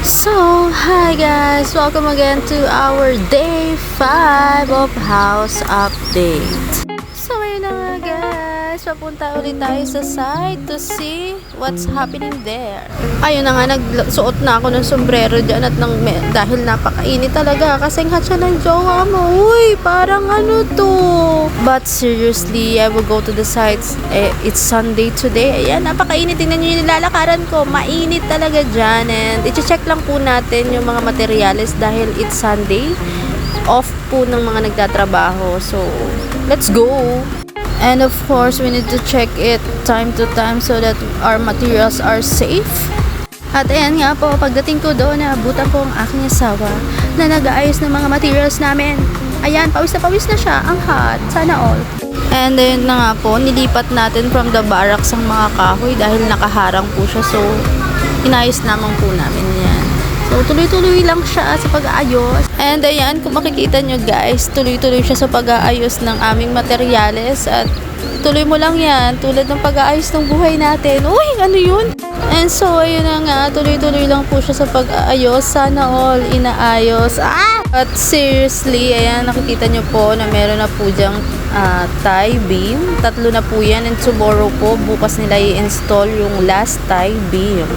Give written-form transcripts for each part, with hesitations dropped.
So, hi guys! Welcome again to our day 5 of house update. So, ayun na nga guys, papunta ulit tayo sa site to see what's happening there. Ayun na nga, nagsuot na ako ng sombrero dyan at dahil napakainit talaga, kasing hot siya ng jowa mo. Uy, parang ano to? But seriously, I will go to the sites. It's Sunday today. Ayan, napakainit. Tingnan nyo yung nilalakaran ko. Mainit talaga dyan. And i-check lang po natin yung mga materyales dahil it's Sunday. Off po ng mga nagtatrabaho. So, let's go! And of course, we need to check it time to time so that our materials are safe. At ayan nga po, pagdating ko doon, naabutan ko ang aking asawa na nag-aayos ng mga materials namin. Ayan, pawis na siya. Ang hot. Sana all. And then na nga po, nilipat natin from the barracks ang mga kahoy dahil nakaharang po siya. So, inayos naman po namin yan. So, tuloy-tuloy lang siya sa pag-aayos. And ayan, kung makikita nyo guys, tuloy-tuloy siya sa pag-aayos ng aming materyales. At tuloy mo lang yan, tulad ng pag-aayos ng buhay natin. Uy, ano yun? And so, ayun na nga, tuloy-tuloy lang po siya sa pag-aayos. Sana all inaayos. At seriously, ayan, nakikita nyo po na meron na po dyang tie beam. 3 na po yan. And tomorrow po, bukas nila i-install yung last tie beam.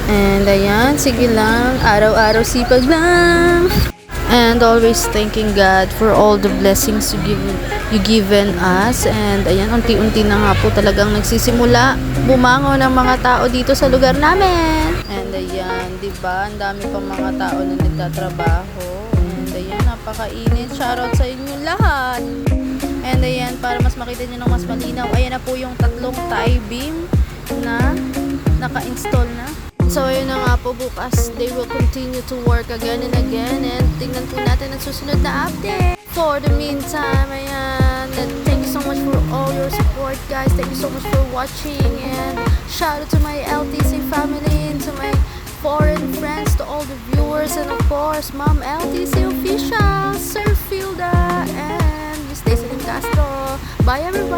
And ayan, sige lang, araw-araw sipag lang. And always thanking God for all the blessings you given us. And ayan, unti-unti na nga po talagang nagsisimula bumango ng mga tao dito sa lugar namin. And ayan, diba, ang dami pang mga tao na nagtatrabaho. And ayan, napakainit. Shoutout sa inyo lahat. And ayan, para mas makita nyo ng mas malinaw, ayan na po yung 3 tie beam na naka-install na. So, ayun na nga po, bukas they will continue to work again and again. And tingnan po natin ang susunod na update. For the meantime, ayan, and thank you so much for all your support, guys. Thank you so much for watching. And shout out to my LTC family and to my foreign friends, to all the viewers, and of course, Mom LTC Official, Sir Filda, and Miss Daisy Castro. Bye, everybody.